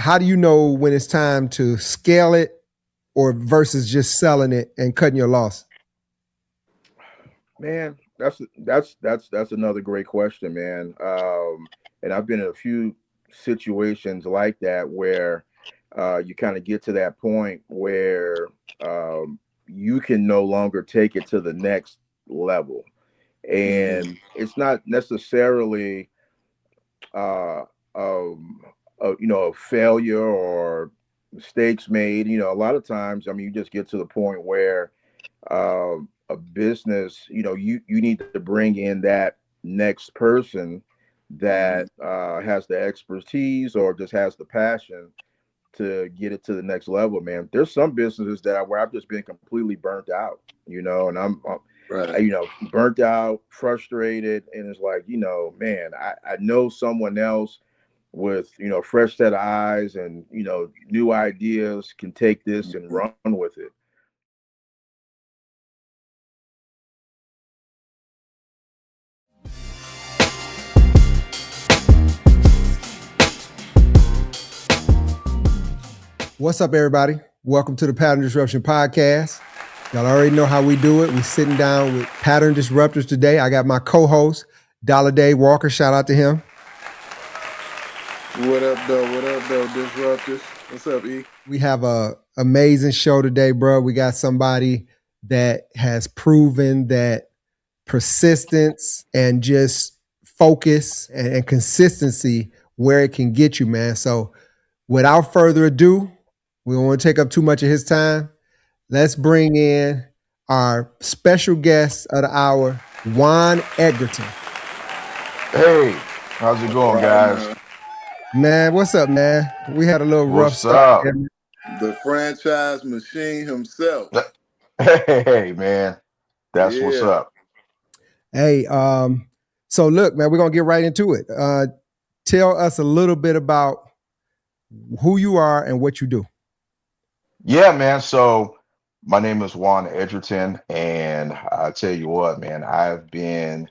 How do you know when it's time to scale it or versus just selling it and cutting your loss? Man, that's another great question, man. And I've been in a few situations like that where you kind of get to that point where you can no longer take it to the next level, Mm-hmm. and it's not necessarily uh, um, a failure or mistakes made. A lot of times, I mean, you just get to the point where a business, you need to bring in that next person Mm-hmm. that has the expertise or just has the passion to get it to the next level, man. There's some businesses where I've just been completely burnt out, and Right. burnt out, frustrated, and it's like, man, I know someone else with a fresh set of eyes and new ideas can take this and Mm-hmm. run with it. What's up, everybody? Welcome to the Pattern Disruption Podcast. Y'all already know how we do it. We're sitting down with Pattern Disruptors today. I got my co-host, Dollar Dave Walker. Shout out to him. What up, though? What up, though? Disruptors. What's up, E? We have a amazing show today, bro. We got somebody that has proven that persistence and just focus and consistency where it can get you, man. So without further ado, we don't want to take up too much of his time. Let's bring in our special guest of the hour, Juan Edgerton. Hey, how's it All going, right, guys? now. Man, what's up, man? We had a little rough What's start up? there. The franchise machine himself. Hey, man, that's what's Yeah. up. Hey, so look, man, we're gonna get right into it. Tell us a little bit about who you are and what you do. Yeah, man. So my name is Juan Edgerton, and I tell you what, man, I've been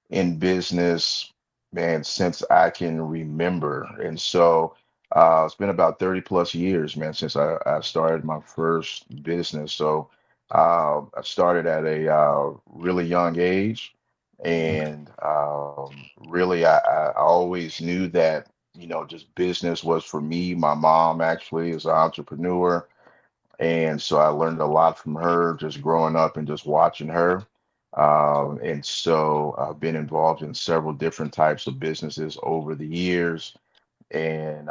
in business, man, since I can remember, and so it's been about 30 plus years, man, since I started my first business. So I started at a really young age, and really, I always knew that, just business was for me. My mom actually is an entrepreneur. And so I learned a lot from her just growing up and just watching her. And so I've been involved in several different types of businesses over the years. And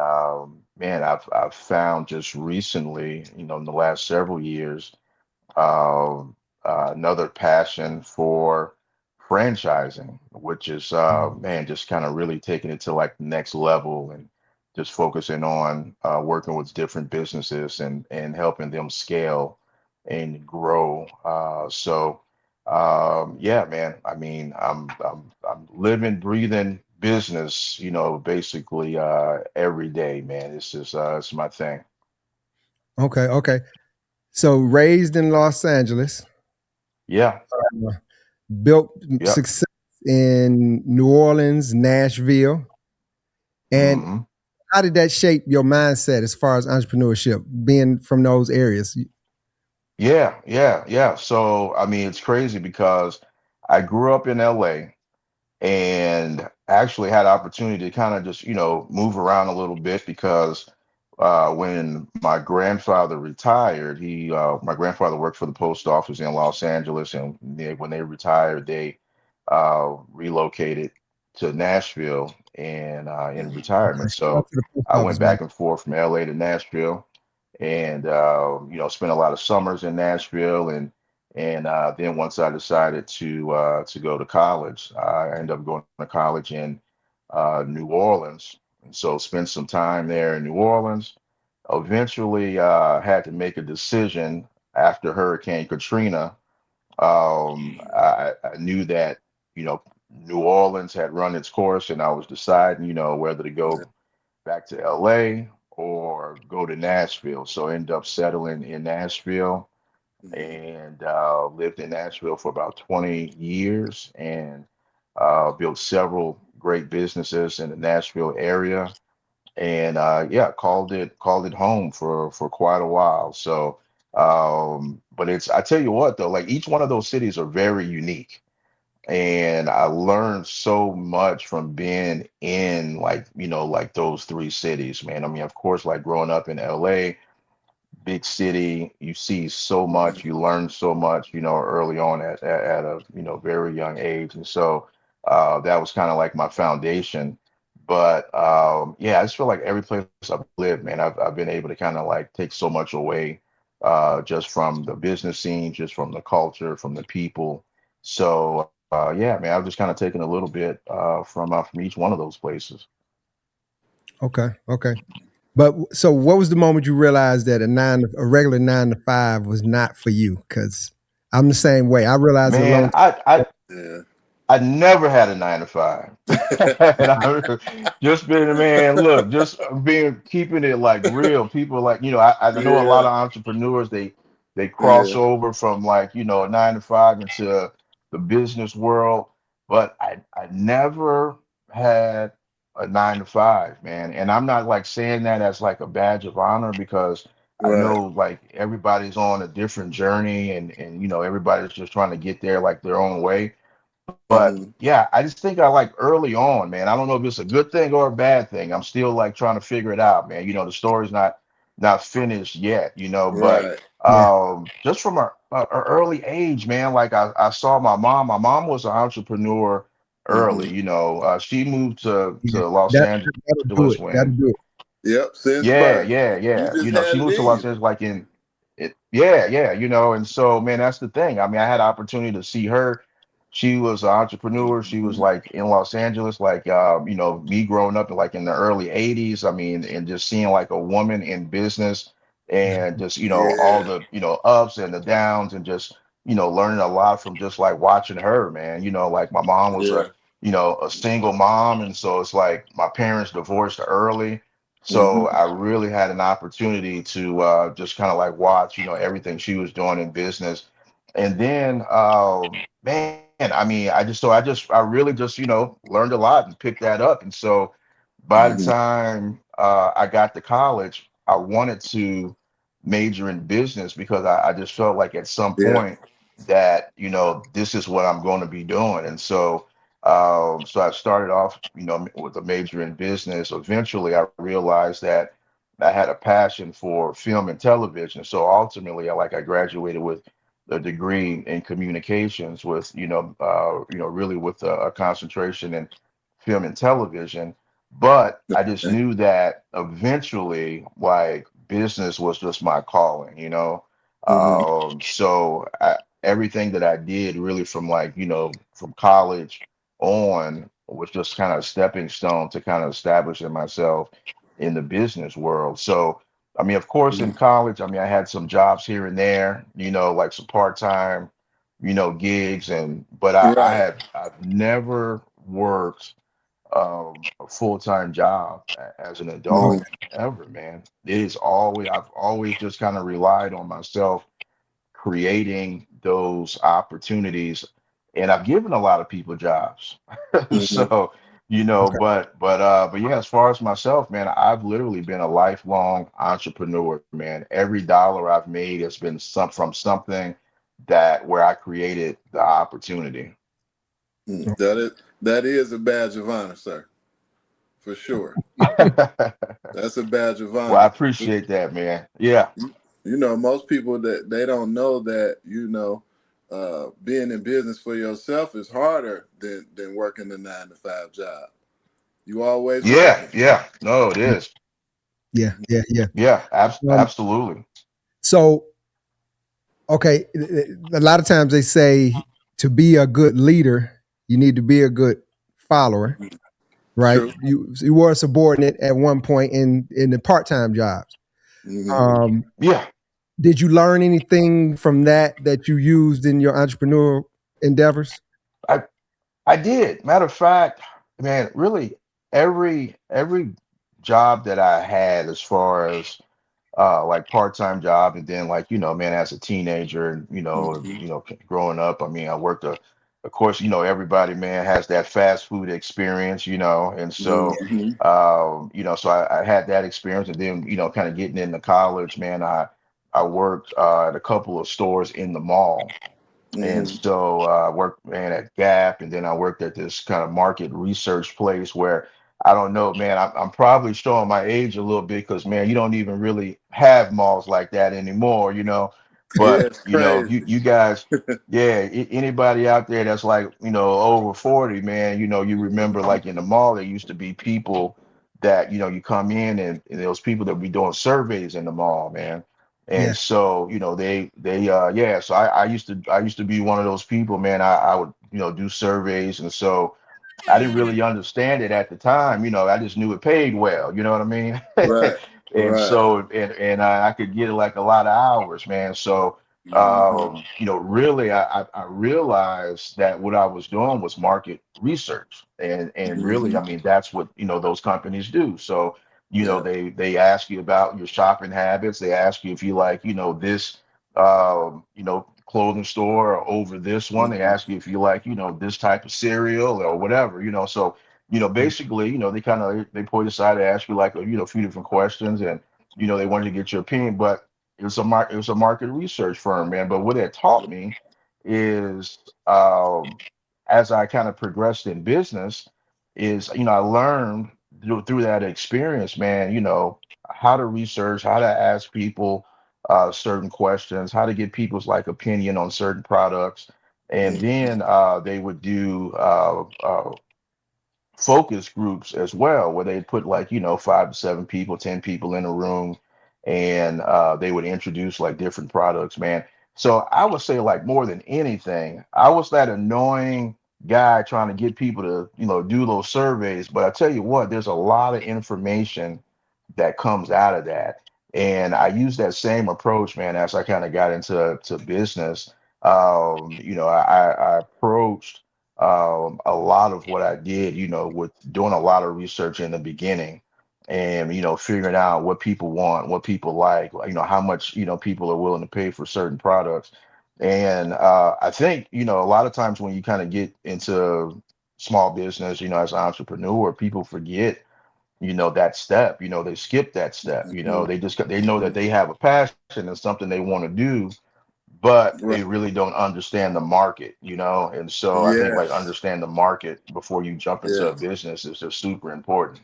man, I've found just recently, in the last several years, um, another passion for franchising, which is man, just kind of really taking it to like the next level and just focusing on working with different businesses and helping them scale and grow. Yeah, man. I mean, I'm living, breathing business, basically every day, man. It's my thing. Okay, okay. So raised in Los Angeles, Yeah. uh, built Yep. success in New Orleans, Nashville, and Hmm. how did that shape your mindset as far as entrepreneurship, being from those areas? Yeah, yeah, yeah. So, I mean, it's crazy because I grew up in LA and actually had opportunity to kind of just, move around a little bit because when my grandfather retired, my grandfather worked for the post office in Los Angeles, and when they retired, they relocated to Nashville and in retirement. Shout out So to the post I went office, man. back and forth from LA to Nashville and spent a lot of summers in Nashville, and then once I decided to go to college, I ended up going to college in New Orleans, and so spent some time there in New Orleans. Eventually, had to make a decision after Hurricane Katrina. I knew that New Orleans had run its course, and I was deciding whether to go back to LA or go to Nashville. So I ended up settling in Nashville Mm-hmm. and lived in Nashville for about 20 years and built several great businesses in the Nashville area. and yeah, called it home for quite a while. So, but it's I tell you what though, like each one of those cities are very unique. And I learned so much from being in like, like those three cities, man. I mean, of course, like growing up in LA, big city, you see so much, you learn so much, early on at a, very young age. And so that was kind of like my foundation. But yeah, I just feel like every place I've lived, man, I've been able to kind of like take so much away just from the business scene, just from the culture, from the people. So yeah, man, I've just kind of taken a little bit from each one of those places. Okay, okay. But so, what was the moment you realized that a regular 9 to 5 was not for you? Because I'm the same way. I realized it a Man, long Yeah. I never had a 9 to 5. And I just been, man, look, just being keeping it like real. People like, I know a lot Yeah. of entrepreneurs, they cross Yeah. over from like, a 9 to 5 into the business world, but I never had a 9 to 5, man. And I'm not like saying that as like a badge of honor because I Right. know like everybody's on a different journey and everybody's just trying to get there like their own way. But Hmm. yeah, I just think I like early on, man. I don't know if it's a good thing or a bad thing. I'm still like trying to figure it out, man. The story's not finished yet, but Right. yeah, just from a early age, man, like I saw my mom. My mom was an entrepreneur early, Hmm. she moved to yeah. Los That'll do Angeles it. That'll when do it. Yep. Since yeah, birth. yeah, You yeah. just She had it moved to in Los you. Angeles like in it. Yeah, yeah, and so man, that's the thing. I mean, I had opportunity to see her. She was an entrepreneur. She was Hmm. like in Los Angeles, like me growing up in like in the early 80s. I mean, and just seeing like a woman in business and just, all Yeah. the, ups and the downs and just, learning a lot from just like watching her, man. Like my mom was Yeah. a single mom, and so it's like my parents divorced early, so Hmm. I really had an opportunity to just kind of like watch, everything she was doing in business. And then, man, I mean, I really just, learned a lot and picked that up. And so by the Hmm. time I got to college, I wanted to major in business because I just felt like at some Yeah. point that, this is what I'm going to be doing. And so, so I started off, with a major in business. Eventually, I realized that I had a passion for film and television. So ultimately, I graduated with a degree in communications with, really with a concentration in film and television. But I just Okay. knew that eventually, like business was just my calling. Hmm. Everything that I did really from like, from college on was just kind of a stepping stone to kind of establishing myself in the business world. So, I mean, of course, in college, I mean, I had some jobs here and there, like some part-time, gigs, but Right. I've never worked a full-time job as an Hmm. adult ever, man. I've always just kind of relied on myself creating those opportunities, and I've given a lot of people jobs. Hmm. So, Okay. but yeah, as far as myself, man, I've literally been a lifelong entrepreneur, man. Every dollar I've made has been from something that where I created the opportunity. That is a badge of honor, sir, for sure. That's a badge of Well, I honor. appreciate that, man. Yeah. Most people that they don't know that being in business for yourself is harder than working the 9 to 5 job. You always Yeah, working. yeah. No, it is. Yeah, yeah, yeah. Yeah, Um, absolutely. so, okay, a lot of times they say to be a good leader, you need to be a good follower, right? True. You were a subordinate at one point in the part time jobs. Hmm. Um, Yeah, did you learn anything from that you used in your entrepreneurial endeavors? I I did. Matter of fact, man, really every job that I had as far as like part-time job and then like, man, as a teenager and Hmm. growing up, I mean, I worked of course, everybody, man, has that fast food experience, and so, Mm-hmm. so I had that experience, and then, kind of getting into college, man, I worked at a couple of stores in the mall. And Mm-hmm. so I worked, man, at Gap, and then I worked at this kind of market research place where I don't know, man, I'm probably showing my age a little bit because, man, you don't even really have malls like that anymore, Yeah, But it's crazy. you guys, yeah, anybody out there that's like, over 40, man, you remember Mm-hmm. like in the mall, there used to be people that, you come in and those people that be doing surveys in the mall, man. Yeah. And so, yeah, so I used to be one of those people, man. I would, do surveys. And so I didn't really understand it at the time, I just knew it paid well, you know what I mean? Right, And right. so, and I could get like a lot of hours, man. So, Mm-hmm. really, I realized that what I was doing was market research, and really, Mm-hmm. I mean, that's what those companies do. So, Yeah. they ask you about your shopping habits. They ask you if you like, this, clothing store or over this one. They Mm-hmm. ask you if you like, this type of cereal or whatever, So, Yeah. basically, they kind of they pull you aside to ask you like, a few different questions, and they wanted to get your opinion. But it was a market research firm, man. But what it taught me is, as I kind of progressed in business, is I learned through that experience, man. How to research, how to ask people certain questions, how to get people's like opinion on certain products, and Mm-hmm. then they would do focus groups as well, where they'd put like, 5 to 7 people, 10 people in a room, and they would introduce like different products, man. So I would say, like, more than anything, I was that annoying guy trying to get people to, do those surveys. But I tell you what, there's a lot of information that comes out of that. And I use that same approach, man, as I kind of got into business. I approached a lot of what I did, with doing a lot of research in the beginning, and figuring out what people want, what people like, how much people are willing to pay for certain products. And I think a lot of times when you kind of get into small business, as an entrepreneur, people forget that step. They skip that step. They know that they have a passion and something they want to do, but they Right. really don't understand the market. And so I think, like, Yes. understand the market before you jump into a Yes. business is just super important.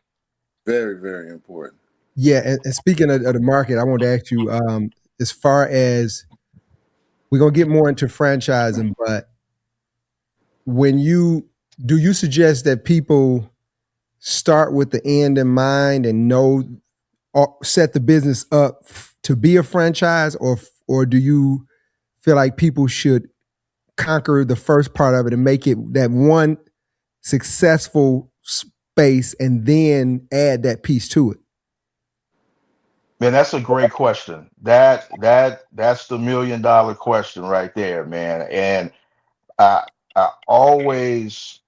Very, very important. Yeah. And speaking of the market, I want to ask you, as far as we're gonna get more into franchising, but when you do you suggest that people start with the end in mind and know or set the business up to be a franchise, or do you feel like people should conquer the first part of it and make it that one successful space and then add that piece to it? Man, that's a great question. That's the $1 million question right there, man. And I always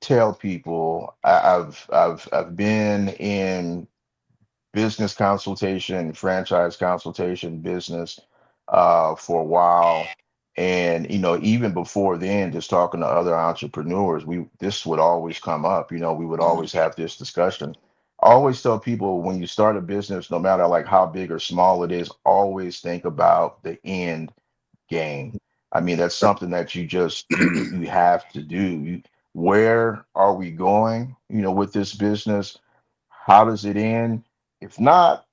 tell people I've been in business consultation, franchise consultation business for a while. And even before then, just talking to other entrepreneurs, we this would always come up. We would Mhm. always have this discussion. I always tell people when you start a business, no matter like how big or small it is, always think about the end game. I mean, that's something that you have to do. Where are we going, with this business? How does it end? If not,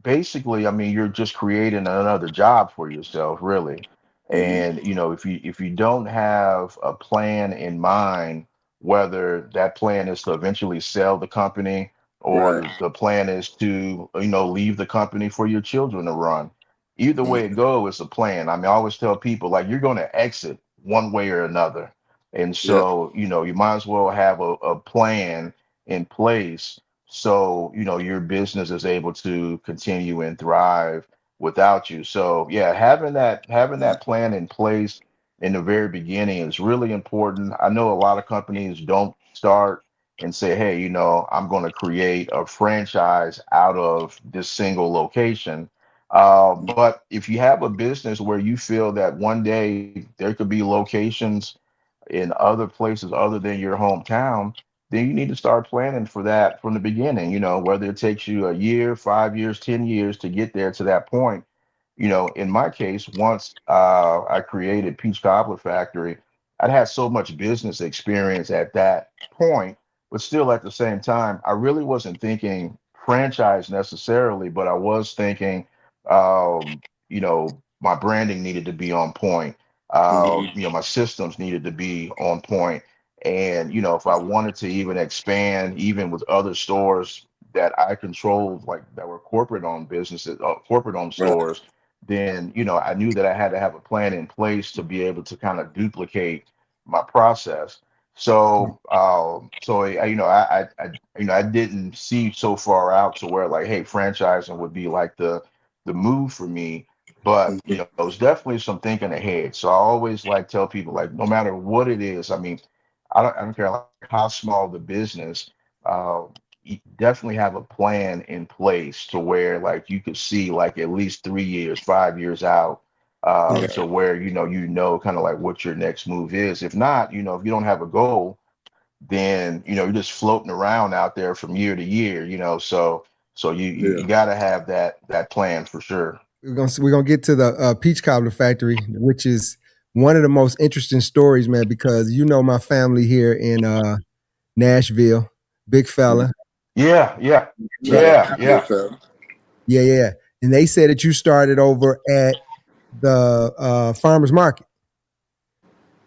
basically, I mean, you're just creating another job for yourself, really. Mhm. And if you don't have a plan in mind, whether that plan is to eventually sell the company or Right. the plan is to, leave the company for your children to run. Either way it Mhm. go, it's a plan. I mean, I always tell people like you're going to exit one way or another. And Yep. so, you might as well have a plan in place so your business is able to continue and thrive without you. So yeah, having that plan in place in the very beginning is really important. I know a lot of companies don't start and say, hey, I'm going to create a franchise out of this single location. But if you have a business where you feel that one day there could be locations in other places other than your hometown, then you need to start planning for that from the beginning, whether it takes you a year, 5 years, 10 years to get there to that point. In my case, once I created Peach Cobbler Factory, I'd had so much business experience at that point, but still at the same time, I really wasn't thinking franchise necessarily, but I was thinking, my branding needed to be on point. Mm-hmm. My systems needed to be on point. And, if I wanted to even expand, even with other stores that I controlled, like that were corporate owned businesses, corporate owned Right. stores, then I knew that I had to have a plan in place to be able to kind of duplicate my process. So I didn't see so far out to where like, hey, franchising would be like the move for me. But Mm-hmm. it was definitely some thinking ahead. So I always like tell people like, no matter what it is, I mean, I don't care like how small the business. Uh, you definitely have a plan in place to where like you could see like at least 3 years, 5 years out, Right. to where kind of like what your next move is. If not, if you don't have a goal, then you're just floating around out there from year to year. So you Yeah. got to have that plan for sure. We're gonna get to the Peach Cobbler Factory, which is one of the most interesting stories, man. Because my family here in Nashville, big Mhm. fella. Yeah, yeah, Shout out to yeah, the big yeah, fella. Yeah, yeah. And they said that you started over at the farmers market.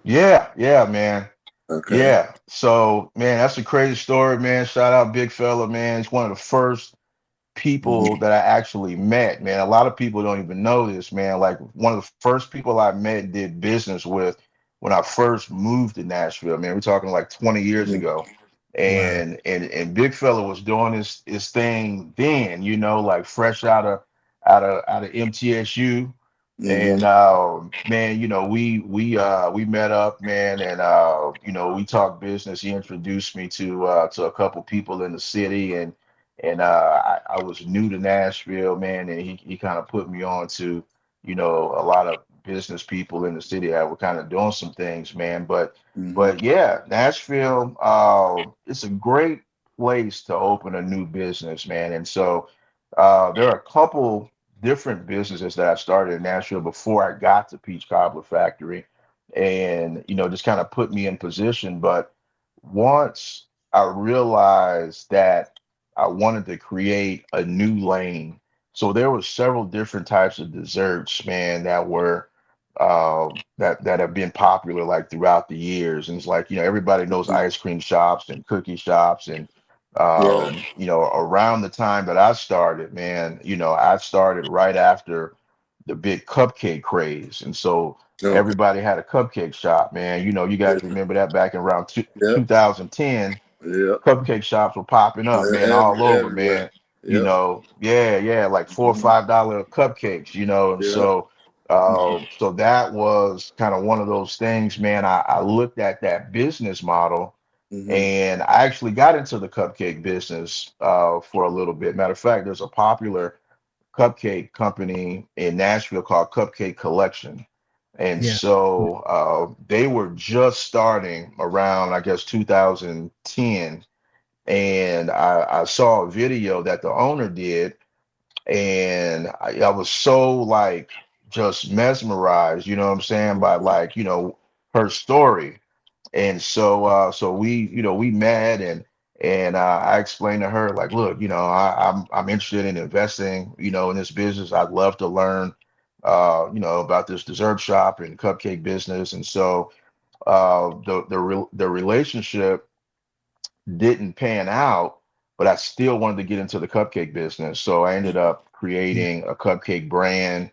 yeah, man. Okay. Yeah. So, man, that's a crazy story, man. Shout out Big Fella, man. It's one of the first people Mm-hmm. that I actually met, man. A lot of people don't even know this, man. Like one of the first people I met and did business with when I first moved to Nashville, man. We're talking like 20 years Mm-hmm. ago. Wow. And Big Fella was doing his thing then, like fresh out of MTSU. And Mm-hmm. man, we met up, man, and we talked business. He introduced me to a couple people in the city, and I was new to Nashville, man, and he kind of put me on to, a lot of business people in the city that were kind of doing some things, man. But Mm-hmm. yeah, Nashville, it's a great place to open a new business, man. And so there are a couple different businesses that I started in Nashville before I got to Peach Cobbler Factory, and just kind of put me in position. But once I realized that I wanted to create a new lane. So there were several different types of desserts, man, that were that have been popular like throughout the years. And it's like, everybody knows ice cream shops and cookie shops. And Right. around the time that I started, man, I started right after the big cupcake craze. And so Okay. everybody had a cupcake shop, man. You guys Yeah. remember that back in around Yep. 2010, Yep. cupcake shops were popping up, man, all over, Everywhere. man. Yep. Yeah, like Mm-hmm. $4 or $5 cupcakes, and Yep. so that was kind of one of those things, man. I looked at that business model, Mm-hmm. and I actually got into the cupcake business for a little bit. Matter of fact, there's a popular cupcake company in Nashville called Cupcake Collection. And Yeah. so they were just starting around, I guess, 2010, and I saw a video that the owner did, and I was so like just mesmerized, you know what I'm saying, by like her story. And so we met, and I explained to her like, look, I'm interested in investing, in this business. I'd love to learn, about this dessert shop and cupcake business. And so the relationship didn't pan out, but I still wanted to get into the cupcake business. So I ended up Yeah. creating a cupcake brand,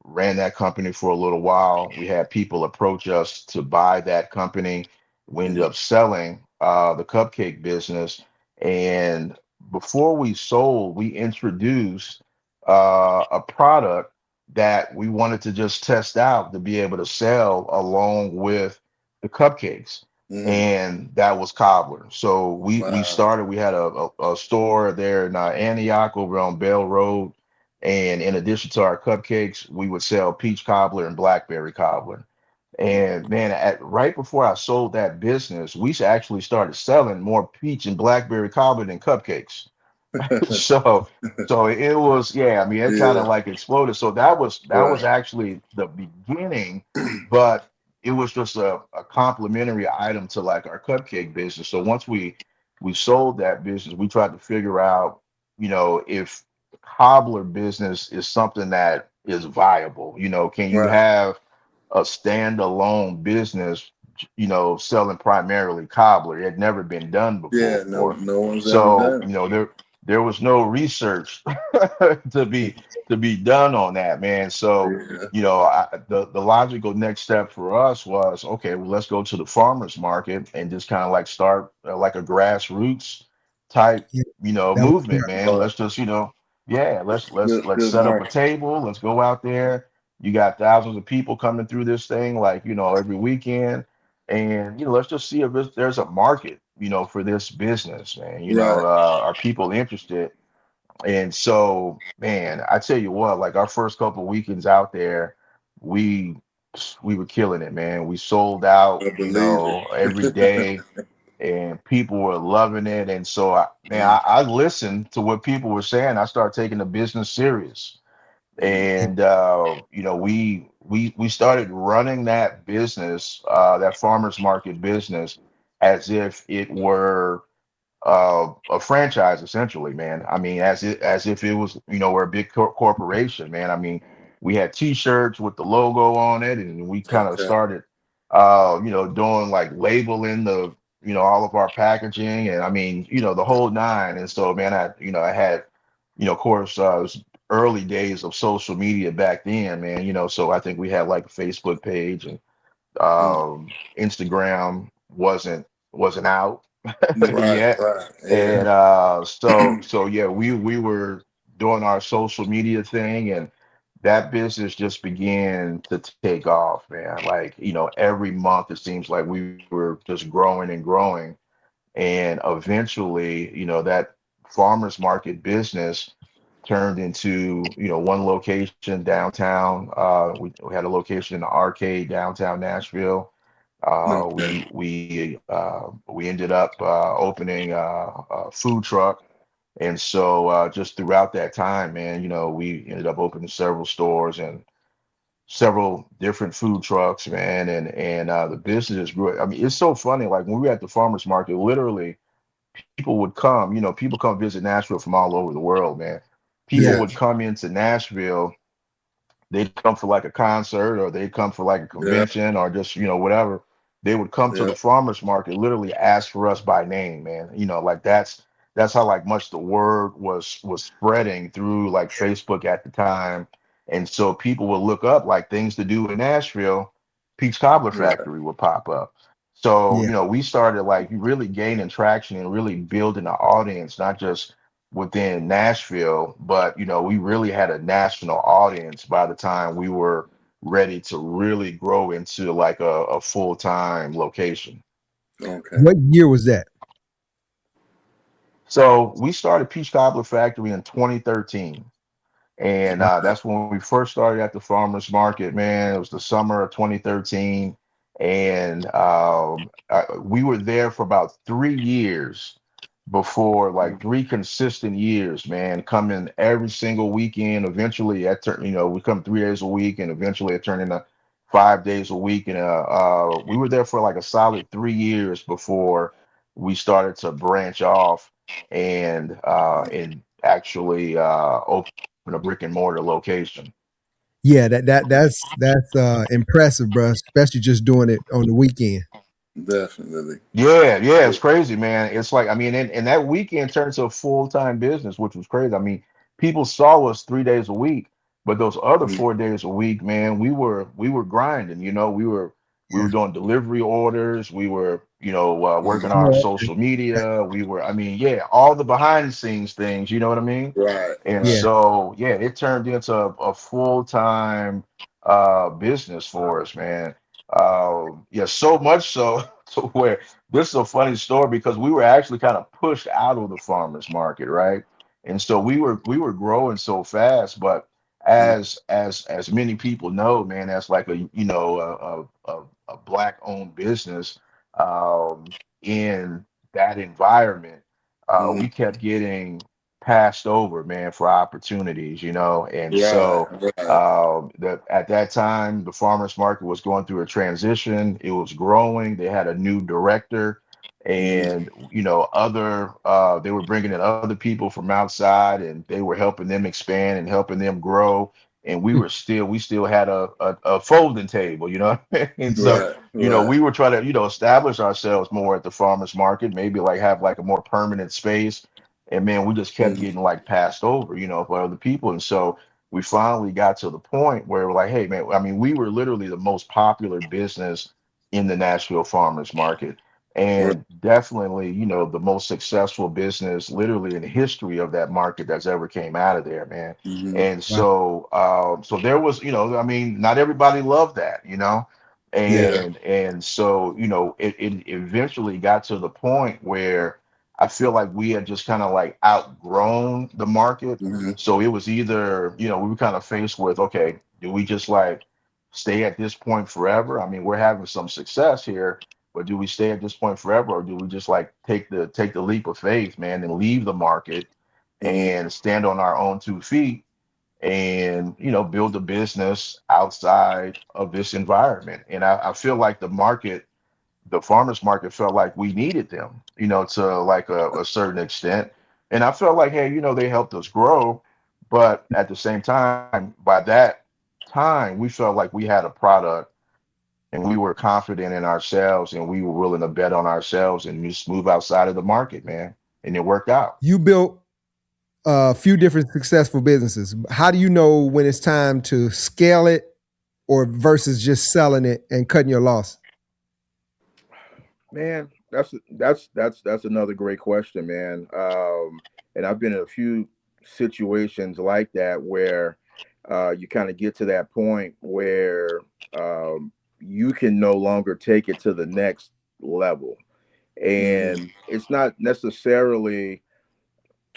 ran that company for a little while. We had people approach us to buy that company. We ended Mm-hmm. up selling the cupcake business. And before we sold, we introduced a product that we wanted to just test out to be able to sell along with the cupcakes, Mm-hmm. and that was Cobbler. So we Wow. started. We had a store there in Antioch over on Bell Road, and in addition to our cupcakes, we would sell peach cobbler and blackberry cobbler. And man, at right before I sold that business, we actually started selling more peach and blackberry cobbler than cupcakes. So it was, yeah, I mean, it kind Yeah. of like exploded. So that was Right. actually the beginning, but it was just a complementary item to like our cupcake business. So once we sold that business, we tried to figure out, if cobbler business is something that is viable. Can you Right. have a standalone business, selling primarily cobbler? It had never been done Yeah. before. No one's ever So, done there was no research to be to be done on that, man. it. So, Yeah. the logical next step for us was, okay, well, let's go to the farmers market and just kind of like start like a grassroots type, Yeah, that was movement, smart. man. Right. Let's just, yeah, let's Good set up a market. table. Let's go out there. You got thousands of people coming through this thing, like, every weekend. And, let's just see if there's a market, for this business, man. Right. Are people interested? And so, man, I tell you what, like our first couple weekends out there, we we were killing it, man. We sold out, I believe it. every day, and people were loving it. And so, I listened to what people were saying. I started taking the business serious, Mhm. and we started running that business, that farmers market business, as if it were a franchise, essentially, man. I mean, as if it was, we're a big corporation, man. I mean, we had T-shirts with the logo on it, and we kind of Okay. started, doing like labeling the, all of our packaging, and I mean, the whole nine. And so, man, I had, of course, it was early days of social media back then, man. So I think we had like a Facebook page, and Mm. Instagram wasn't out Right. yet. Right. Yeah. And so yeah, we were doing our social media thing, and that business just began to take off, man. Like, every month it seems like we were just growing and growing. And eventually, that farmers market business turned into, one location downtown. We had a location in the arcade downtown Nashville. Okay. We ended up opening a food truck, and so just throughout that time, man, we ended up opening several stores and several different food trucks, man, and the business grew. I mean, it's so funny. Like when we were at the farmers market, literally people would come. People come visit Nashville from all over the world, man. People Yeah, Yeah. would come into Nashville. They'd come for like a concert, or they'd come for like a Yeah. convention, or just, whatever. They would come to Yeah. the farmers market, literally ask for us by name, man. Like that's how like much the word was spreading through like Facebook at the time. And so people would look up like things to do in Nashville. Peach Cobbler Right. Factory would pop up. So, yeah, we started like really gaining traction and really building an audience, not just within Nashville, but we really had a national audience by the time we were ready to really grow into like a full-time location. Okay. what year was that? So we started Peach Cobbler Factory in 2013. And Okay. that's when we first started at the farmers market, man. It was the summer of 2013. And we were there for about 3 years before, like 3 consistent years, man, coming every single weekend. Eventually, we come 3 days a week, and eventually it turned into 5 days a week. And we were there for like a solid 3 years before we started to branch off and actually open a brick and mortar location. Yeah, that's impressive, bro. Especially just doing it on the weekend. Definitely. Yeah, yeah, it's crazy, man. It's like, I mean, and that weekend turned to a full-time business, which was crazy. I mean, people saw us 3 days a week, but those other Mm. 4 days a week, man, we were grinding. We were Yeah, doing delivery orders. We were, working Mhm. our oh, social media. I mean, yeah, all the behind the scenes things. You know what I mean? Right. And yeah, Right. so, yeah, it turned into a full-time business for us, man. Yeah, so much so to where this is a funny story, because we were actually kind of pushed out of the farmers market, right? And so we were growing so fast, but as many people know, man, as like a a black owned business, in that environment, we kept getting passed over, man, for opportunities, and Right, so right. that at that time the farmers market was going through a transition. It was growing. They had a new director, Mm-hmm. and other they were bringing in other people from outside, and they were helping them expand and helping them grow, and we still had a folding table, and so Right, right. we were trying to establish ourselves more at the farmers market, maybe like have like a more permanent space. And man, we just kept Mm-hmm. getting like passed over, for other people. And so we finally got to the point where we're like, hey man, I mean, we were literally the most popular business in the Nashville farmers market, Right. and definitely, the most successful business literally in the history of that market that's ever came out of there, man. Mm-hmm. And Wow. so so there was, I mean, not everybody loved that, Yeah. and so it eventually got to the point where I feel like we had just kind of like outgrown the market. Mm-hmm. So it was either, we were kind of faced with, okay, do we just like stay at this point forever? I mean, we're having some success here, but do we stay at this point forever, or do we just like take the leap of faith, man, and leave the market Mm-hmm. and stand on our own 2 feet and build a business outside of this environment? And I feel like the farmers market felt like we needed them, to like a certain extent. And I felt like, hey, they helped us grow, but at the same time, by that time, we felt like we had a product, and we were confident in ourselves, and we were willing to bet on ourselves and just move outside of the market, man. And it worked out. You built a few different successful businesses. How do you know when it's time to scale it or versus just selling it and cutting your loss? Man, that's another great question, man. And I've been in a few situations like that where you kind of get to that point where you can no longer take it to the next level, Mm-hmm. and it's not necessarily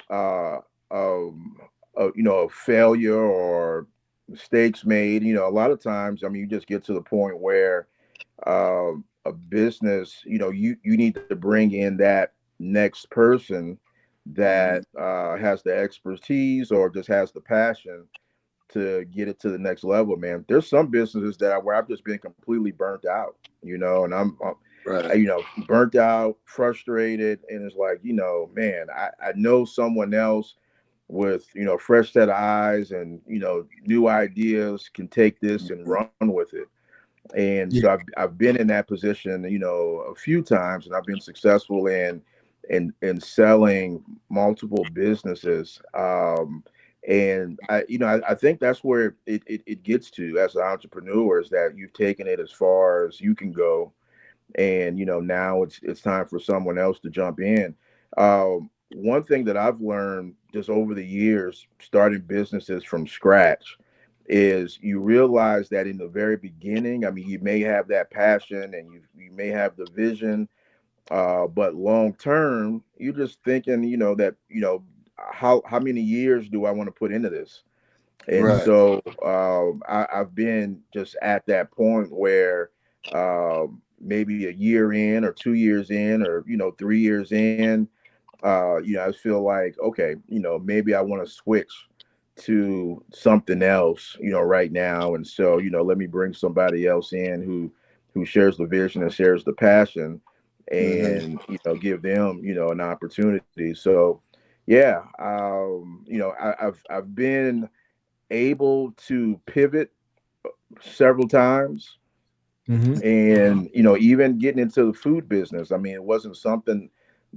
uh, um, a failure or mistakes made. A lot of times, I mean, you just get to the point where a business, you need to bring in that next person Mm-hmm. that has the expertise or just has the passion to get it to the next level, man. There's some businesses where I've just been completely burnt out, and Right. burnt out, frustrated, and it's like, man, I know someone else with a fresh set of eyes and new ideas can take this and Mm-hmm. run with it. And so Yeah. I've been in that position, a few times, and I've been successful in selling multiple businesses. And I think that's where it gets to as an entrepreneur, is that you've taken it as far as you can go, and now it's time for someone else to jump in. One thing that I've learned just over the years starting businesses from scratch is you realize that in the very beginning, I mean, you may have that passion and you may have the vision, but long term you're just thinking, that how many years do I want to put into this? And Right. so I've been just at that point where maybe a year in or 2 years in or 3 years in, I just feel like, okay, maybe I want to switch to something else, right now. And so, let me bring somebody else in who shares the vision and shares the passion, Mm-hmm. and give them an opportunity. So yeah, I've been able to pivot several times, Mm-hmm. and even getting into the food business, I mean, it wasn't something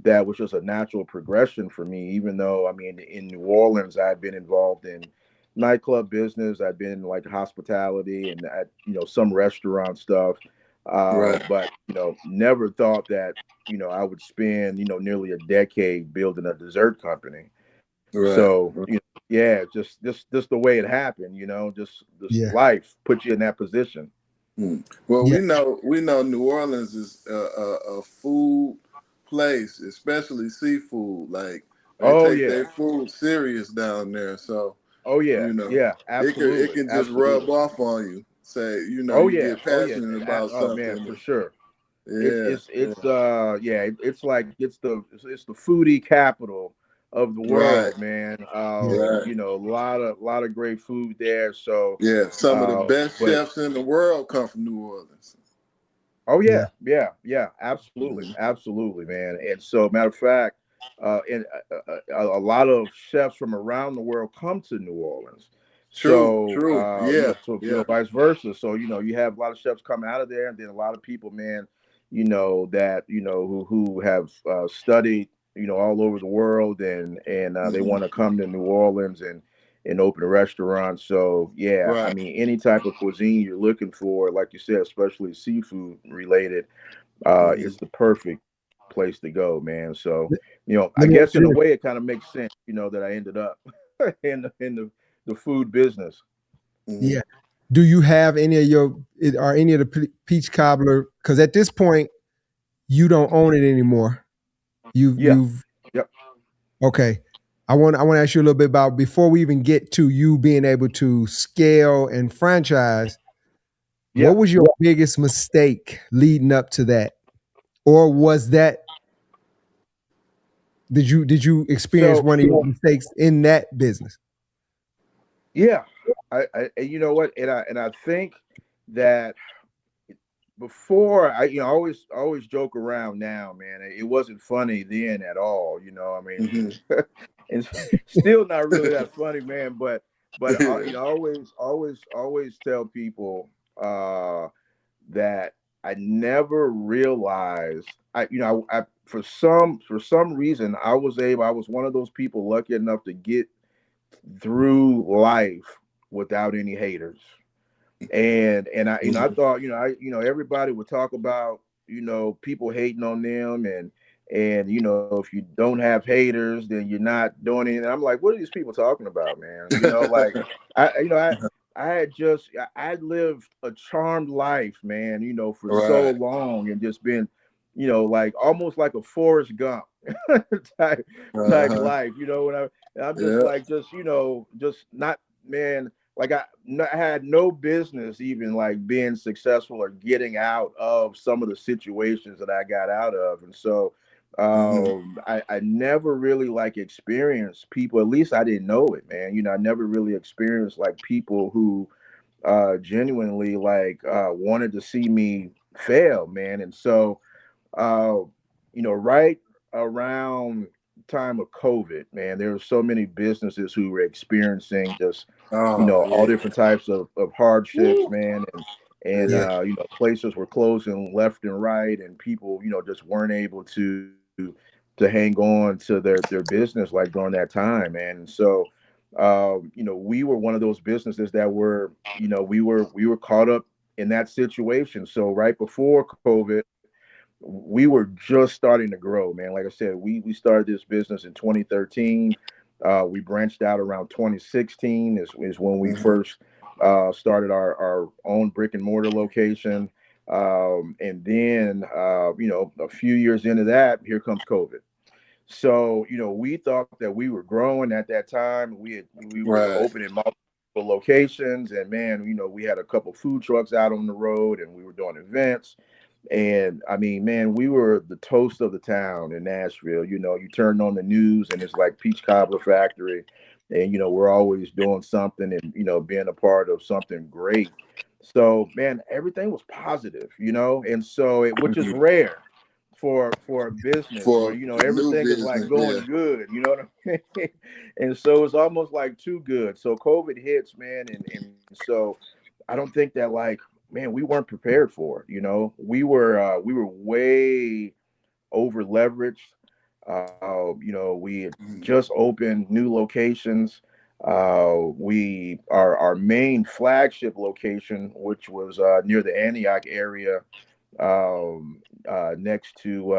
that was just a natural progression for me, even though, I mean, in New Orleans I'd been involved in nightclub business, I'd been like hospitality, and some restaurant stuff, Right. but never thought that I would spend nearly a decade building a dessert company. Right. So yeah, just the way it happened, just Yeah. life put you in that position. Mm. Well, Yeah. we know New Orleans is a food place, especially seafood. Like they Oh take yeah. their food serious down there. So Oh yeah, You know, yeah, it absolutely, can just rub absolutely. off on you. Say, you know, Oh you yeah, get oh yeah. passionate about Oh man, something. for And, sure. yeah, It's yeah. yeah, it's like it's the foodie capital of the Right, world, man. Yeah. right. You know, a lot of great food there. So, Yeah, some of the best but chefs in the world come from New Orleans. oh Yeah. yeah, yeah, yeah, absolutely, Mhm. absolutely, man. And so, matter of fact, and a lot of chefs from around the world come to New Orleans. True, So, true. Yeah, so yeah. vice versa. So, you have a lot of chefs come out of there, and then a lot of people, man, that who have studied, all over the world, and they Hmm. want to come to New Orleans and open a restaurant. So yeah, I Right. mean, any type of cuisine you're looking for, like you said, especially seafood related, Hmm. it's the perfect place to go, man. So, I Let me guess ask in you a this. way it kind of makes sense, that I ended up in the food business. Hmm. Yeah. Do you have any of are any of the peach cobbler? Because at this point, you don't own it anymore. Yeah. You've Yep. okay. I want to ask you a little bit about before we even get to you being able to scale and franchise. What Yeah. was your biggest mistake leading up to that, or was that did you experience So one of your mistakes in that business? yeah, and you know what, and I think that before I always joke around now, man. It wasn't funny then at all, I mean, Hmm. and still not really that funny, man. But I always tell people that I never realized I for some reason I was one of those people lucky enough to get through life without any haters. And I thought, everybody would talk about, people hating on them, and if you don't have haters, then you're not doing anything. I'm like, what are these people talking about, man? Like I had just I lived a charmed life, man, for so Right. long, and just been, like almost like a Forrest Gump type type Uh-huh. life, and I'm just Yeah. like, just not, man, like I had no business even like being successful or getting out of some of the situations that I got out of. And so Hmm. I never really like experienced people, at least I didn't know it, man. I never really experienced like people who genuinely like wanted to see me fail, man. And so uh, right around time of COVID, man, there were so many businesses who were experiencing just, Oh all yeah. different types of hardships, Woo. man, and Yeah. places were closing left and right, and people, just weren't able to hang on to their business like during that time, man. And so, we were one of those businesses that were, we were caught up in that situation. So right before COVID, we were just starting to grow, man. Like I said, we started this business in 2013. We branched out around 2016 is when we Hmm. first started our own brick and mortar location. And then, a few years into that, here comes COVID. So, we thought that we were growing at that time. We were Right. opening multiple locations, and man, we had a couple food trucks out on the road, and we were doing events. And I mean, man, we were the toast of the town in Nashville. You turn on the news and it's like Peach Cobbler Factory. And, we're always doing something and, being a part of something great. So, man, everything was positive, and so which is Mhm. rare for a business where, For new everything is like business, yeah. going good, you know what I mean? And so it's almost like too good. So COVID hits, man. And so I don't think that like, man, we weren't prepared for it. We were way over leveraged. We had Mhm. just opened new locations. We our main flagship location, which was near the Antioch area, next to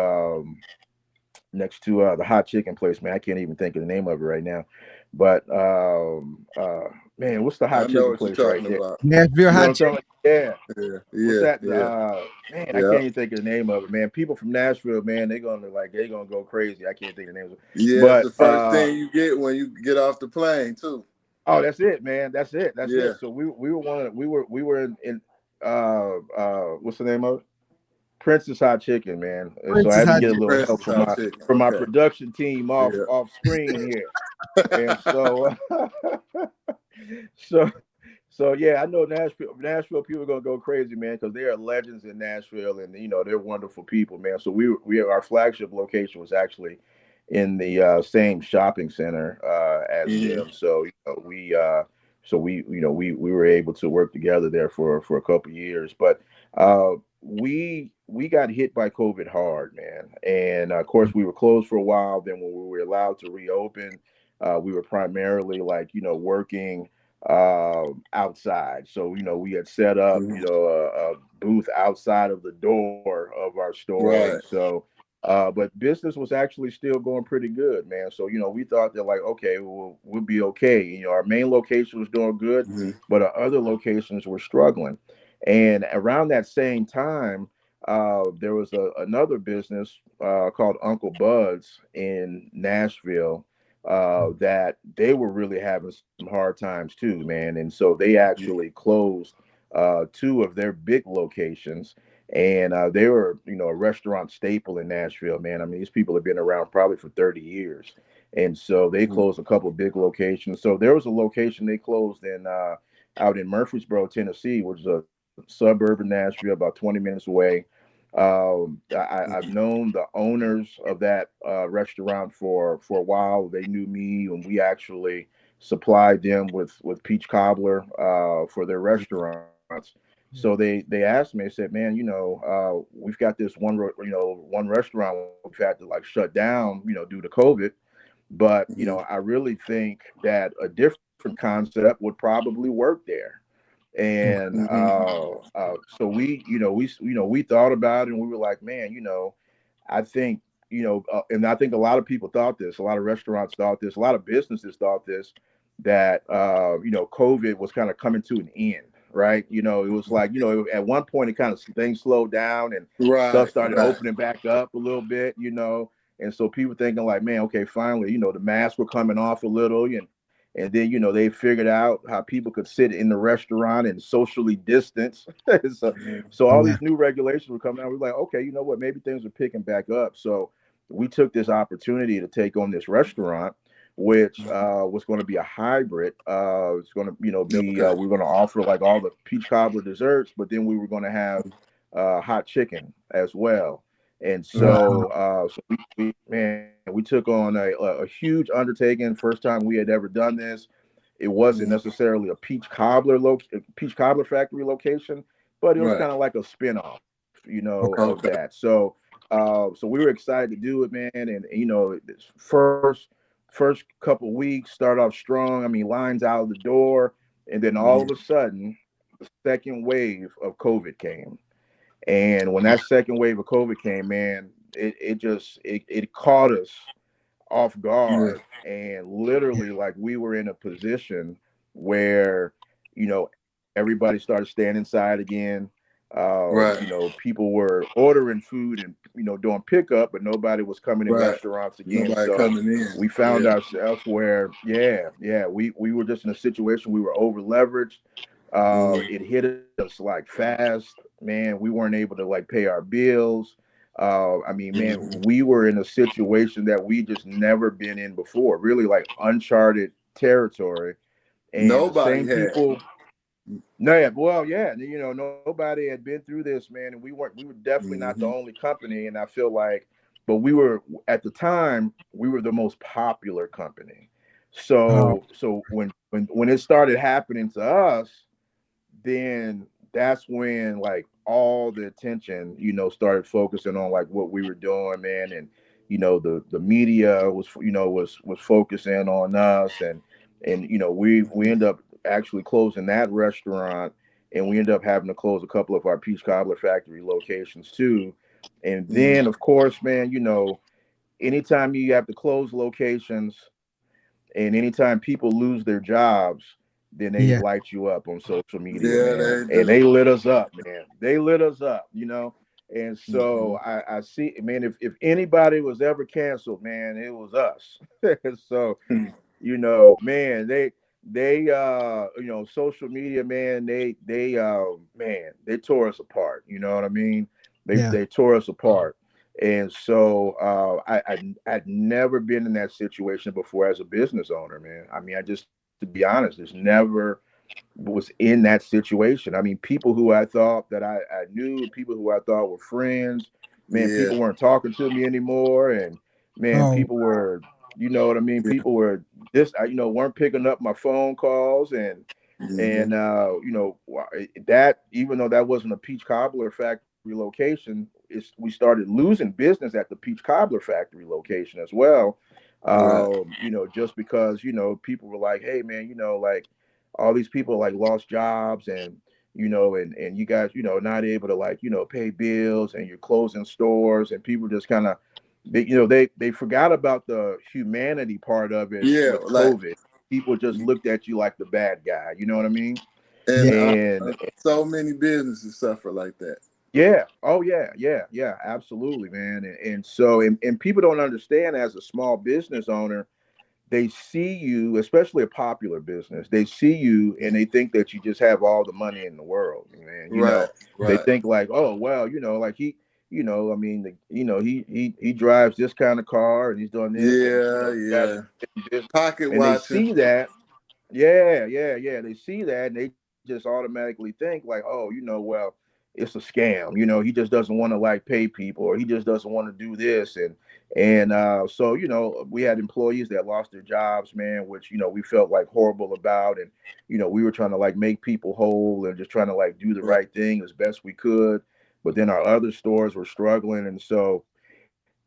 the hot chicken place, man. I can't even think of the name of it right now. But man, what's the I hot know chicken what you're place right talking there? about. Nashville You know what hot I'm talking chicken. about? Yeah. Yeah, What's yeah, that? yeah, Man, I yeah. can't even think of the name of it, man. People from Nashville, man, they're gonna go crazy. I can't think of the name of it. Yeah, it's the But first thing you get when you get off the plane too. Oh, that's it, man. That's it. That's Yeah. it. So we were one of we were in what's the name of it? Princess Hot Chicken, man. And so I Princess had to Hot get a Chicken. little help Francis Hot Chicken. from my Okay. production team Yeah. off screen here. And so so so yeah, I know Nashville people are gonna go crazy, man, because they are legends in Nashville, and they're wonderful people, man. So our flagship location was actually in the same shopping center as Hmm. them. So we were able to work together there for a couple of years, but we got hit by COVID hard, man, and of course we were closed for a while. Then when we were allowed to reopen, we were primarily like working outside. So we had set up Hmm. a booth outside of the door of our store, and Right. so but business was actually still going pretty good, man. So we thought that like, okay, we'll be okay. Our main location was doing good, Hmm. but our other locations were struggling. And around that same time, there was another business called Uncle Bud's in Nashville that they were really having some hard times too, man. And so they actually closed two of their big locations. And they were, a restaurant staple in Nashville, man. I mean, these people have been around probably for 30 years. And so they Hmm. closed a couple of big locations. So there was a location they closed in out in Murfreesboro, Tennessee, which is a suburb of Nashville, about 20 minutes away. I've known the owners of that restaurant for a while. They knew me, and we actually supplied them with peach cobbler for their restaurants. So they asked me. They said, "Man, we've got this one restaurant we've had to like shut down, due to COVID. But Hmm. I really think that a different concept would probably work there." And Hmm. so we thought about it, and we were like, man, I think and I think a lot of people thought this, a lot of restaurants thought this, a lot of businesses thought this, that COVID was kind of coming to an end, right? It was like at one point it kind of things slowed down and stuff Right. started Right. opening back up a little bit, and so people thinking like, man, okay, finally, the masks were coming off a little, and then they figured out how people could sit in the restaurant and socially distance. so, so all Yeah. these new regulations were coming out. We're like, okay, you know what? Maybe things are picking back up. So we took this opportunity to take on this restaurant, which was going to be a hybrid. It's going to, be Okay. we're going to offer like all the peach cobbler desserts, but then we were going to have hot chicken as well. And Wow. man, we took on a huge undertaking. First time we had ever done this. It wasn't Mhm. necessarily a peach cobbler factory location, but it was Right. kind of like a spinoff, of Okay. that. So so we were excited to do it, man. And this first couple weeks start off strong. I mean, lines out of the door, and then all of Mhm. a sudden, the second wave of COVID came. And when that second wave of COVID came, man, it caught us off Yeah. guard, and literally like we were in a position where everybody started staying inside again. Right. People were ordering food and doing pickup, but nobody was coming in Right. restaurants again. Nobody So coming in. we found Yeah. ourselves where we were just in a situation. We were over leveraged. Mhm. It hit us like fast, man. We weren't able to like pay our bills. I mean, man, Mhm. we were in a situation that we just never been in before, really like uncharted territory. And the Nobody same had. people, no, yeah, well, yeah, nobody had been through this, man, and we were definitely not the Mhm. only company. And I feel like, but we were at the time we were the most popular company. Oh, So when it started happening to us, then that's when like all the attention started focusing on like what we were doing, man. And the media was focusing on us, and we end up actually closing that restaurant, and we end up having to close a couple of our Peach Cobbler Factory locations too. And Mhm. then of course, man, anytime you have to close locations and anytime people lose their jobs, then they yeah. light you up on social media, Yeah, man. they And they do. lit us up, man. They lit us up. And so Mhm. I see, man, if anybody was ever canceled, man, it was us. So, man, they social media, man, they tore us apart, you know what I mean? Yeah. They tore us apart. And so I'd never been in that situation before as a business owner, man. I mean, I just, to be honest, there's never was in that situation. I mean, people who I thought that I knew, people who I thought were friends, man, Yeah. people weren't talking to me anymore. And man, Oh, people were, you know what I mean? Yeah. People were weren't picking up my phone calls. Hmm. That, even though that wasn't a Peach Cobbler Factory location, we started losing business at the Peach Cobbler Factory location as well. Right. Just because, people were like, hey man, like all these people like lost jobs, and and you guys, not able to like, pay bills, and you're closing stores, and people just kind of they forgot about the humanity part of it Yeah. with Like, COVID. People just looked at you like the bad guy, you know what I mean? yeah, and And so many businesses suffer like that. yeah, oh yeah, absolutely, man. And people don't understand, as a small business owner, they see you, especially a popular business, they see you and they think that you just have all the money in the world, man. Right. They Right. think like, oh well, like I mean, he drives this kind of car, and he's doing this, and Yeah. you guys Yeah. are in business, Pocket and they watching. see that. Yeah. They see that, and they just automatically think like, oh, well, it's a scam. He just doesn't want to like pay people, or he just doesn't want to do this, so we had employees that lost their jobs, man, which we felt like horrible about, and we were trying to like make people whole and just trying to like do the Right. right thing as best we could, but then our other stores were struggling, and so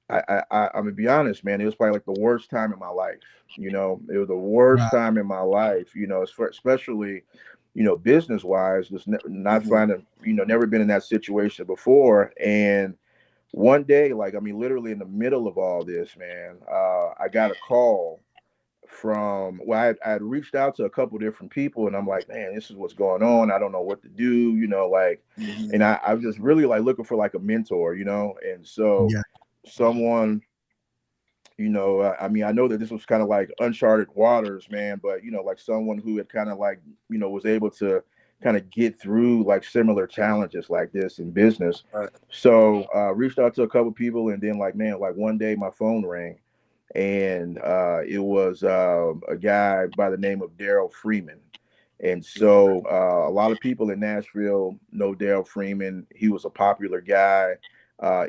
I'm gonna be honest, man. It was probably like the worst time in my life. It was the worst wow, time in my life. Especially, business wise, just not Hmm. finding, never been in that situation before. And one day, like, I mean, literally in the middle of all this, man, I got a call from, well, I had reached out to a couple different people, and I'm like, man, this is what's going on. I don't know what to do, like, Hmm. and I was just really like looking for like a mentor, and so yeah, someone, I mean, I know that this was kind of like uncharted waters, man, but like someone who had kind of like, was able to kind of get through like similar challenges like this in business. Right. So reached out to a couple people, and then like, man, like one day my phone rang, and it was a guy by the name of Daryl Freeman. And so a lot of people in Nashville know Daryl Freeman. He was a popular guy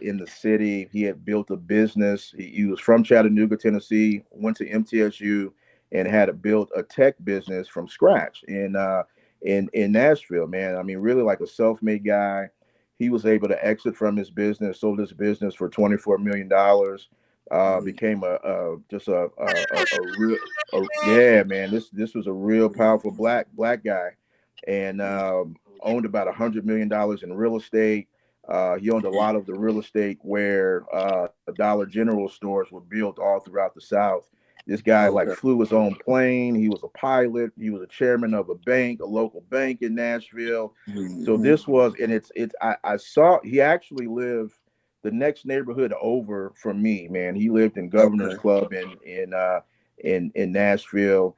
in the city. He had built a business. He was from Chattanooga, Tennessee, went to MTSU, and had built a tech business from scratch in Nashville. Man, I mean, really like a self-made guy. He was able to exit from his business, sold his business for $24 million. Hmm. Became a just a real yeah, man. This was a real powerful black guy, and owned about $100 million in real estate. He owned a lot of the real estate where Dollar General stores were built all throughout the South. This guy like Okay. flew his own plane. He was a pilot. He was a chairman of a bank, a local bank in Nashville. So Hmm. this was, and I saw he actually lived the next neighborhood over from me, man. He lived in Governor's Okay. Club in Nashville,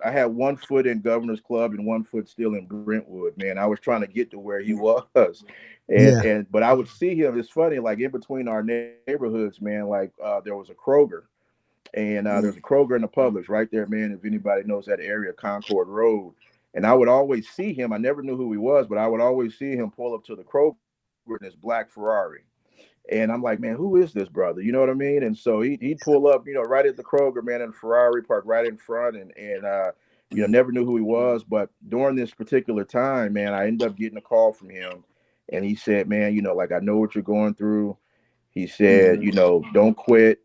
I had one foot in Governor's Club and one foot still in Brentwood, man. I was trying to get to where he was, yeah, but I would see him. It's funny, like in between our neighborhoods, man. Like there was a Kroger, and there's a Hmm. Kroger and a Publix right there, man. If anybody knows that area, Concord Road. And I would always see him. I never knew who he was, but I would always see him pull up to the Kroger in his black Ferrari. And I'm like, man, who is this brother? You know what I mean? And so he'd pull up, right at the Kroger, man, in a Ferrari parked right in front, Hmm. never knew who he was. But during this particular time, man, I ended up getting a call from him, and he said, man, like I know what you're going through. He said, Hmm. don't quit,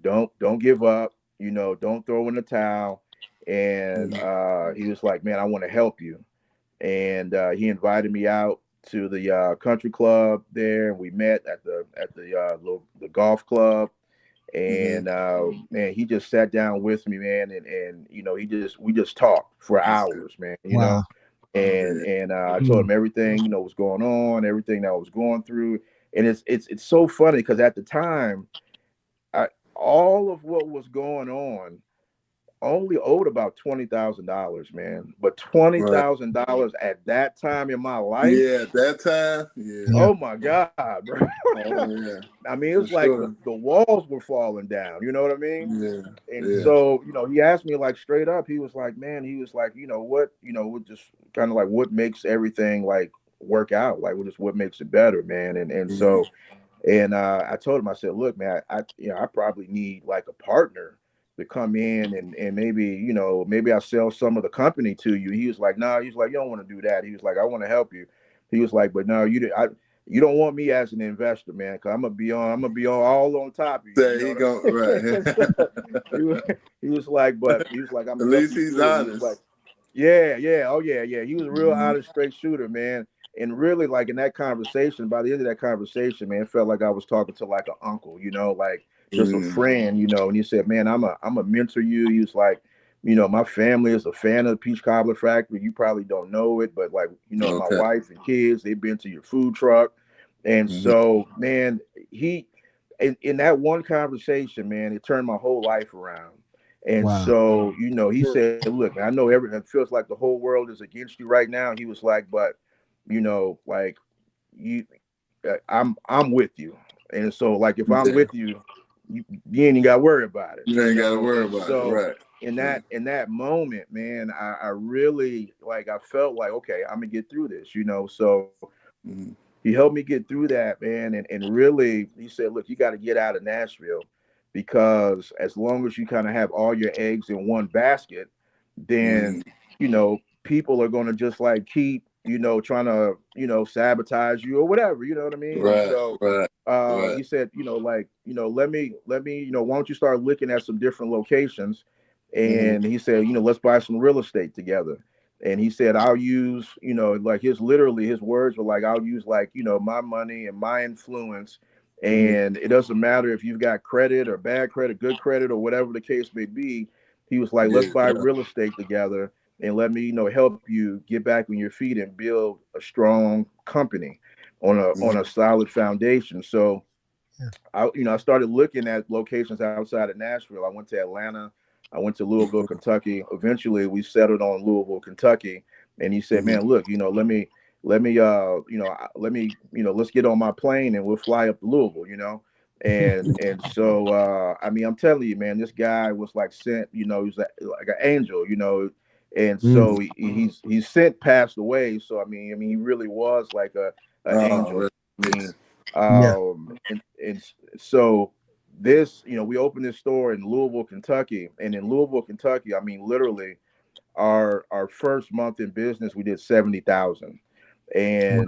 don't give up, don't throw in the towel. And Hmm. he was like, man, I want to help you. And he invited me out to the country club there, and we met at the golf club. Hmm. And man, he just sat down with me, man, and we just talked for That's good. hours, man. wow, Yeah. I told mm, him everything was going on, everything that I was going through, and it's so funny because at the time, I all of what was going on only owed about $20,000, man. But Right. $20,000 at that time in my life, Yeah, at that time, yeah. Yeah. oh my God, bro. Oh yeah, I mean, for it's like sure. the walls were falling down. You know what I mean? Yeah, And yeah. so, he asked me like straight up. He was like, "Man," he was like, what just kind of like what makes everything like work out, like what makes it better, man." And Mhm. so, I told him, I said, "Look, man, I probably need like a partner to come in and maybe maybe I sell some of the company to you." He was like, "No," he's like, "You don't want to do that." He was like, "I want to help you." He was like, "But no, you don't want me as an investor, man, because I'm gonna be on all on top of you." You Say know he what going I mean? right. So he was like, but he was like, "I'm At gonna help least you he's through it." He was like, honest. "Yeah, yeah, oh yeah, yeah." He was a real Mhm. honest, straight shooter, man. And really, like in that conversation, by the end of that conversation, man, it felt like I was talking to like an uncle, like just a Mhm. friend. And he said, "Man, I'm a mentor you." He was like, "My family is a fan of the Peach Cobbler Factory. You probably don't know it, but like, my Okay. wife and kids, they've been to your food truck." And Mhm. so, man, he in that one conversation, man, it turned my whole life around. And Wow. so, he said, "Look, man, I know everything. It feels like the whole world is against you right now." He was like, "But, like you, I'm with you. And so, like, if I'm Yeah. with you, you ain't even got to worry about it, You ain't got to worry And about it. so, Right. in Right. that moment, man, I really like I felt like, okay, I'm gonna get through this. So Mhm. he helped me get through that, man. And really, he said, "Look, you got to get out of Nashville because as long as you kind of have all your eggs in one basket, then, Mhm. people are going to just like keep, trying to, sabotage you or whatever, you know what I mean?" And Right. so, Right. Right. he said, like, let me, why don't you start looking at some different locations? Mhm. And he said, let's buy some real estate together. And he said, I'll use, like his words were like, I'll use like, my money and my influence. Mhm. And it doesn't matter if you've got credit or bad credit, good credit, or whatever the case may be. He was like, let's buy Yeah. real estate together and let me, help you get back on your feet and build a strong company on Mhm. a solid foundation. So Yeah. I started looking at locations outside of Nashville. I went to Atlanta. I went to Louisville, Kentucky. Eventually, we settled on Louisville, Kentucky. And he said, Mhm. "Man, look, let's get on my plane and we'll fly up to Louisville." And so, I mean, I'm telling you, man, this guy was like sent. He's like an angel. And Mm. so he's sent passed away. So I mean, he really was like an Oh, angel. I mean, right. Yeah. and so we opened this store in Louisville, Kentucky, and in Louisville, Kentucky, I mean, literally, our first month in business, we did 70,000, Wow.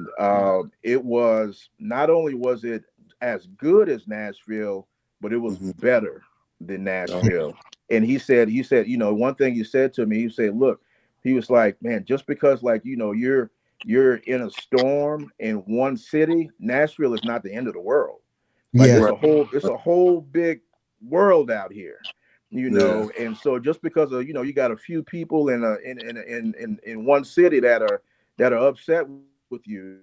and it was not only was it as good as Nashville, but it was Mhm. better than Oh, Nashville. And he said, one thing he said to me, he said, "Look," he was like, "Man, just because like you're in a storm in one city, Nashville is not the end of the world. Like Yeah. right. it's a whole big world out here." Yeah. And so just because of you got a few people in one city that are upset with you,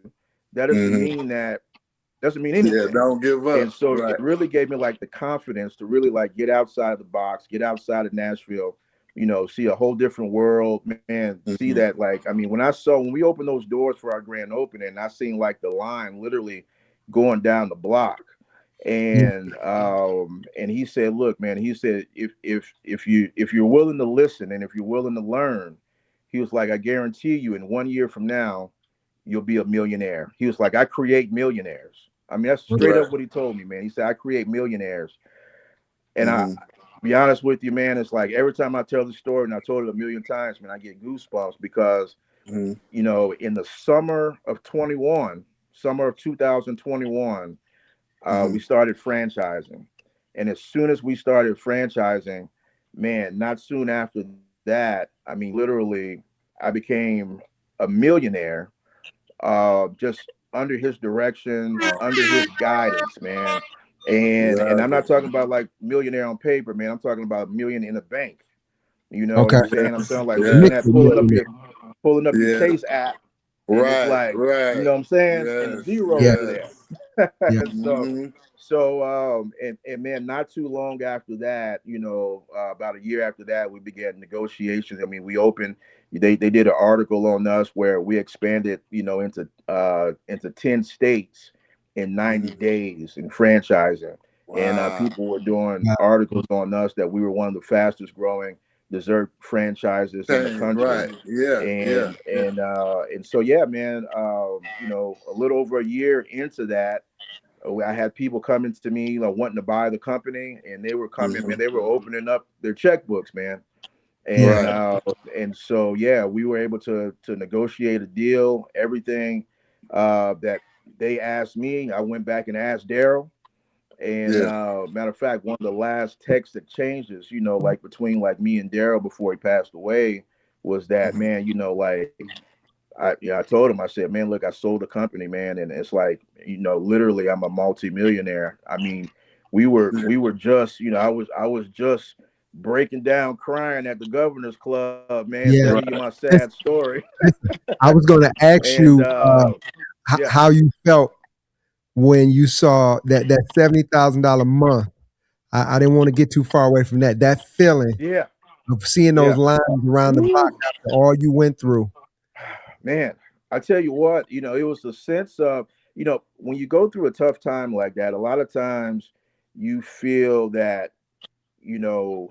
that doesn't Mhm. mean Yeah. anything. Don't give And up. so it Right. really gave me like the confidence to really like get outside the box, get outside of Nashville, see a whole different world, man. See Mhm. that, like, I mean, when we opened those doors for our grand opening, I seen like the line literally going down the block. Yeah. And he said, "Look, man," he said, if you're willing to listen and if you're willing to learn, he was like, "I guarantee you in 1 year from now, you'll be a millionaire." He was like, "I create millionaires." I mean, that's straight Right. up what he told me, man. He said, "I create millionaires." And Mhm. be honest with you, man, it's like every time I tell the story, and I told it a million times, man, I get goosebumps because, Mhm. in the summer of 2021, we Mhm. started franchising. And as soon as we started franchising, man, not soon after that, I mean, literally, I became a millionaire, just under his direction, Oh, under his guidance, man. And I'm right. not talking about like millionaire on paper, man. I'm talking about a million in the bank. You know what Okay. I'm saying? I'm saying like Yeah. looking at Initial millionaire. pulling up your Yeah. Chase app, and it's Right. like, you Right. know what I'm saying? And the Yes. zeros Yeah. are Yes. there. Yeah. so Hmm. and man, not too long after that, about a year after that, we began negotiations. I mean, we opened. They did an article on us where we expanded, into 10 states in 90 days in franchising, and Wow. people were doing Wow. articles on us that we were one of the fastest growing dessert franchises in the Dang, right. country. Yeah, yeah, yeah. And so yeah, man, a little over a year into that, I had people coming to me like wanting to buy the company, and they were coming, Hmm. man. They were opening up their checkbooks, man, and Yeah. Right. uh, and so yeah, we were able to negotiate a deal. Everything that they asked me, I went back and asked Daryl. And Yeah. matter of fact, one of the last text exchanges, like between like me and Daryl before he passed away, was that, Mhm. man, like I told him, I said, man, look, I sold the company, man, and it's like, literally, I'm a multimillionaire. I mean, Yeah. we were just, I was just breaking down, crying at the Governor's Club, man, telling Yeah. you my Right. sad Listen, story, I was going to ask and you yeah, how you felt when you saw that $70,000 month. I didn't want to get too far away from that. That feeling yeah, of seeing those yeah, lines around the block woo, after all you went through. man. I tell you what, it was the sense of, when you go through a tough time like that, a lot of times you feel that, you know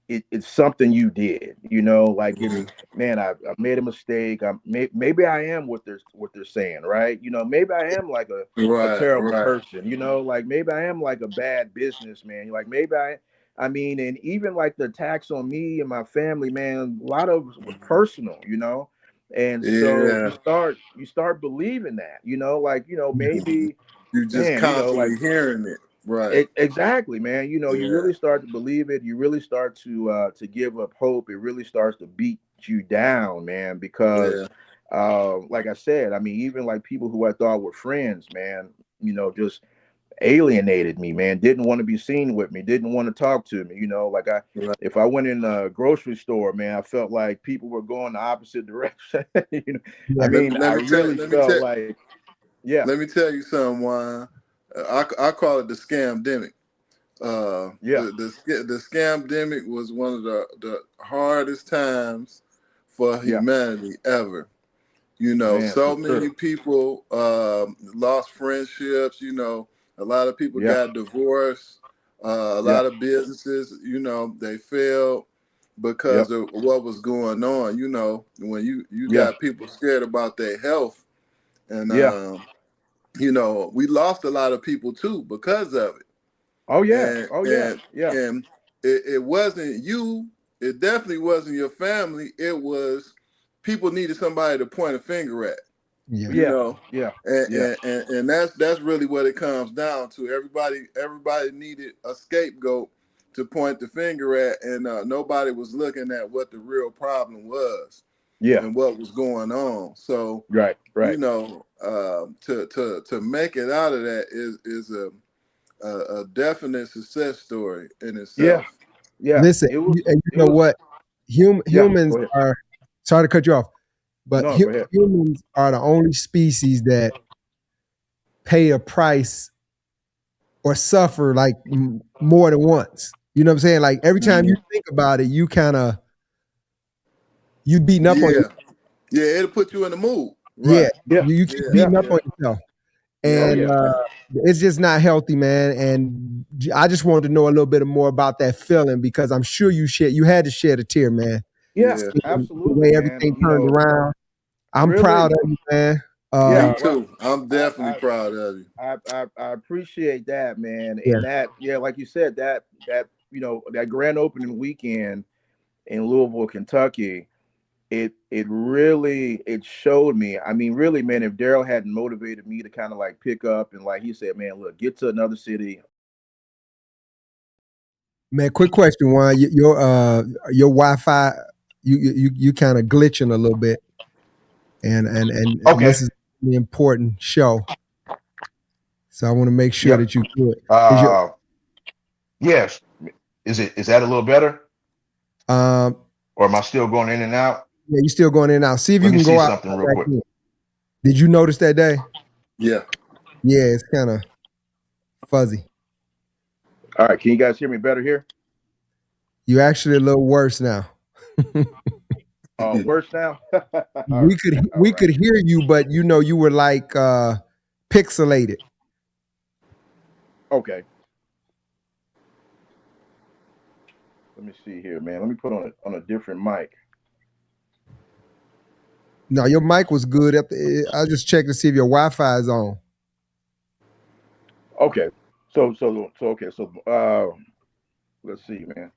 it's something you did, like it's, Mhm. man, I made a mistake. Maybe I am what they're saying, right? Maybe I am like a Right. terrible Right. person, like maybe I am like a bad businessman, like maybe I mean, and even like the attacks on me and my family, man, a lot of it was personal, and so Yeah. you start believing that, like, Mhm. maybe, You just man, like, constantly hearing it. Right. Exactly, man. You Yeah. really start to believe it. You really start to give up hope. It really starts to beat you down, man. Because, Yeah. like I said, I mean, even like people who I thought were friends, man, just alienated me, man. Didn't want to be seen with me. Didn't want to talk to me. Like Right. if I went in a grocery store, man, I felt like people were going the opposite direction. I Yeah. Let me mean, let I me tell really let me felt tell like, yeah, let me tell you something, Juan. I call it the scamdemic. yeah, The scamdemic was one of the hardest times for yeah, humanity ever. man, for So sure. many people lost friendships. A lot of people Yeah, got divorced. A yeah, lot of businesses, they failed yep, because of what was going on. When you yeah. got people scared about their health, and Yeah. we lost a lot of people too because of it. Oh yeah. and Oh yeah. and Yeah. and it wasn't you. It definitely wasn't your family. It was people needed somebody to point a finger at. Yeah. You Yeah. know, Yeah. and Yeah. that's really what it comes down to. Everybody needed a scapegoat to point the finger at, and nobody was looking at what the real problem was Yeah. and what was going on. So Right. Right. to make it out of that is a definite success story in Yeah. itself. Yeah. Listen, It was. and you It know was. what? Yeah. Humans Go ahead. are, sorry to cut you off, but No. Go ahead. humans are the only species that pay a price or suffer like more than once. You know what I'm saying? Like every time you Mhm. think about it, you kind of you beating up on Yeah, yeah, it'll put you in the mood. yeah, Right. Yeah. you keep Yeah, Yeah. beating up yeah, on yourself, yeah, Oh and yeah. it's just not healthy, man. And I just wanted to know a little bit more about that feeling because I'm sure you had to shed a tear, man. Yeah. yeah. Seeing the Absolutely, way man. everything turned around. I'm proud Really. of you, man. Yeah. Me Well, too. I'm I, definitely I proud of you. I appreciate that, man. Yeah, And that, yeah, like you said, that that grand opening weekend in Louisville, Kentucky, it really it showed me. I mean, really, man, if Daryl hadn't motivated me to kind of like pick up and like he said, man, look, get to another city. man. Quick question, Juan. Your Wi-Fi, you kind of glitching a little bit, and Okay. this is an important show, so I want to make sure Yep. that you do it. Is your Uh, yes. Is that a little better, um or am I still going in and out? yeah, you still going in and out? See if you Let me can see go out something and real come back quick. in. Did you notice that day? Yeah. Yeah, it's kind of fuzzy. All right, can you guys hear me better here? You actually a little worse now. Worse now? All We could right, all we could right. hear you, but you were like pixelated. Okay. Let me see here, man. Let me put on a different mic. No, your mic was good. I just checked to see if your Wi-Fi is on. Okay. So okay. So let's see, man.